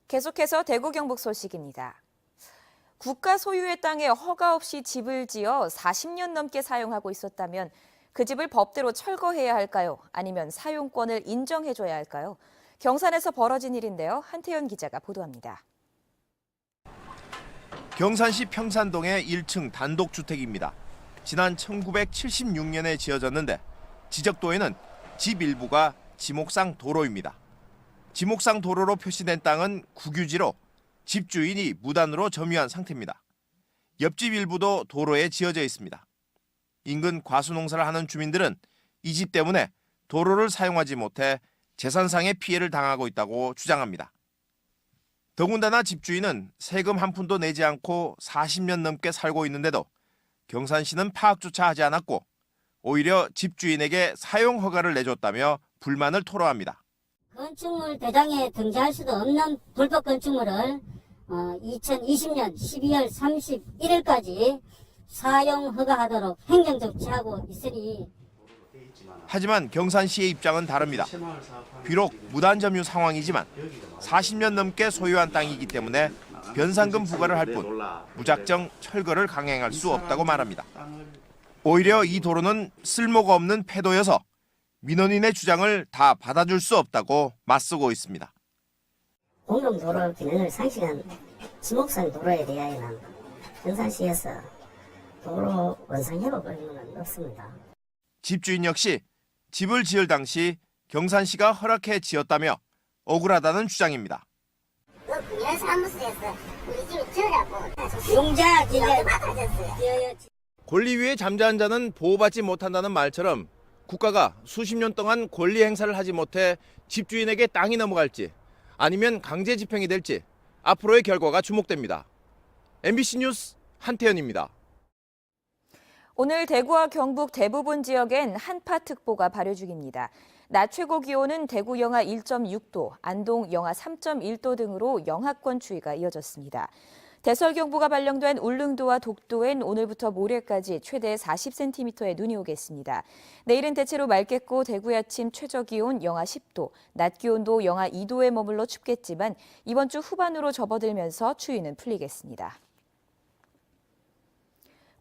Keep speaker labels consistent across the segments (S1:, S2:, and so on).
S1: 계속해서 대구 경북 소식입니다. 국가 소유의 땅에 허가 없이 집을 지어 40년 넘게 사용하고 있었다면 그 집을 법대로 철거해야 할까요? 아니면 사용권을 인정해줘야 할까요? 경산에서 벌어진 일인데요. 한태현 기자가 보도합니다.
S2: 경산시 평산동의 1층 단독주택입니다. 지난 1976년에 지어졌는데 지적도에는 집 일부가 지목상 도로입니다. 지목상 도로로 표시된 땅은 국유지로 집주인이 무단으로 점유한 상태입니다. 옆집 일부도 도로에 지어져 있습니다. 인근 과수농사를 하는 주민들은 이 집 때문에 도로를 사용하지 못해 재산상의 피해를 당하고 있다고 주장합니다. 더군다나 집주인은 세금 한 푼도 내지 않고 40년 넘게 살고 있는데도 경산시는 파악조차 하지 않았고 오히려 집주인에게 사용 허가를 내줬다며 불만을 토로합니다.
S3: 건축물 대장에 등재할 수도 없는 불법 건축물을 2020년 12월 31일까지 사용 허가하도록 행정적 취하고 있으니
S2: 하지만 경산시의 입장은 다릅니다. 비록 무단 점유 상황이지만 40년 넘게 소유한 땅이기 때문에 변상금 부과를 할 뿐 무작정 철거를 강행할 수 없다고 말합니다. 오히려 이 도로는 쓸모가 없는 폐도여서 민원인의 주장을 다 받아줄 수 없다고 맞서고 있습니다.
S3: 공동도로 기능을 상실한 지목상 도로에 대하여는 경산시에서 도로 원상 회복 의무는 없습니다.
S2: 집주인 역시 집을 지을 당시 경산시가 허락해 지었다며 억울하다는 주장입니다.
S3: 사무소에서 우리 집을 지으라고 용자 지어요.
S2: 권리 위에 잠자한 자는 보호받지 못한다는 말처럼 국가가 수십 년 동안 권리 행사를 하지 못해 집주인에게 땅이 넘어갈지 아니면 강제 집행이 될지 앞으로의 결과가 주목됩니다. MBC 뉴스 한태현입니다.
S1: 오늘 대구와 경북 대부분 지역엔 한파특보가 발효 중입니다. 낮 최고 기온은 대구 영하 1.6도, 안동 영하 3.1도 등으로 영하권 추위가 이어졌습니다. 대설경보가 발령된 울릉도와 독도엔 오늘부터 모레까지 최대 40cm의 눈이 오겠습니다. 내일은 대체로 맑겠고 대구의 아침 최저기온 영하 10도, 낮 기온도 영하 2도에 머물러 춥겠지만 이번 주 후반으로 접어들면서 추위는 풀리겠습니다.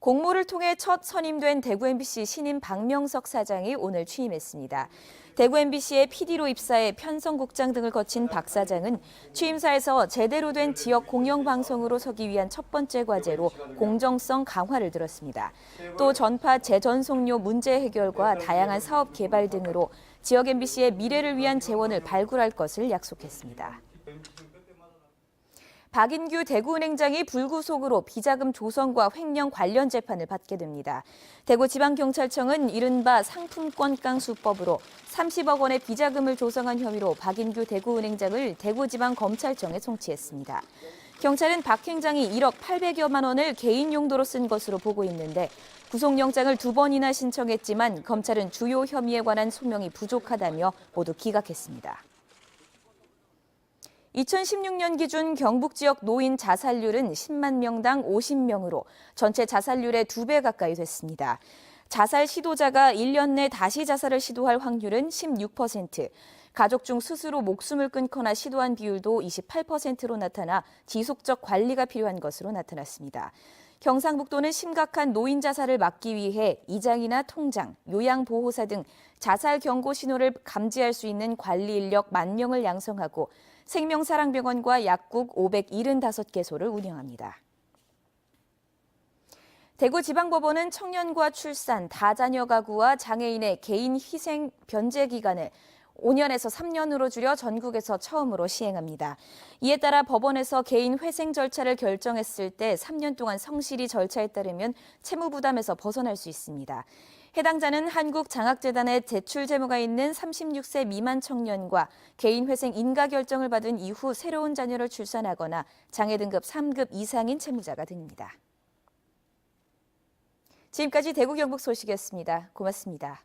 S1: 공모를 통해 첫 선임된 대구 MBC 신임 박명석 사장이 오늘 취임했습니다. 대구 MBC의 PD로 입사해 편성국장 등을 거친 박 사장은 취임사에서 제대로 된 지역 공영방송으로 서기 위한 첫 번째 과제로 공정성 강화를 들었습니다. 또 전파 재전송료 문제 해결과 다양한 사업 개발 등으로 지역 MBC의 미래를 위한 재원을 발굴할 것을 약속했습니다. 박인규 대구은행장이 불구속으로 비자금 조성과 횡령 관련 재판을 받게 됩니다. 대구지방경찰청은 이른바 상품권깡 수법으로 30억 원의 비자금을 조성한 혐의로 박인규 대구은행장을 대구지방검찰청에 송치했습니다. 경찰은 박 행장이 1억 800여만 원을 개인 용도로 쓴 것으로 보고 있는데 구속영장을 2번이나 신청했지만 검찰은 주요 혐의에 관한 소명이 부족하다며 모두 기각했습니다. 2016년 기준 경북 지역 노인 자살률은 10만 명당 50명으로 전체 자살률의 2배 가까이 됐습니다. 자살 시도자가 1년 내 다시 자살을 시도할 확률은 16%, 가족 중 스스로 목숨을 끊거나 시도한 비율도 28%로 나타나 지속적 관리가 필요한 것으로 나타났습니다. 경상북도는 심각한 노인 자살을 막기 위해 이장이나 통장, 요양보호사 등 자살 경고 신호를 감지할 수 있는 관리 인력 10,000명을 양성하고 생명사랑병원과 약국 575개소를 운영합니다. 대구지방법원은 청년과 출산, 다자녀 가구와 장애인의 개인 희생 변제 기간을 5년에서 3년으로 줄여 전국에서 처음으로 시행합니다. 이에 따라 법원에서 개인 회생 절차를 결정했을 때 3년 동안 성실히 절차에 따르면 채무 부담에서 벗어날 수 있습니다. 해당자는 한국장학재단에 제출 제무가 있는 36세 미만 청년과 개인회생 인가 결정을 받은 이후 새로운 자녀를 출산하거나 장애 등급 3급 이상인 채무자가 됩니다. 지금까지 대구 경북 소식이었습니다. 고맙습니다.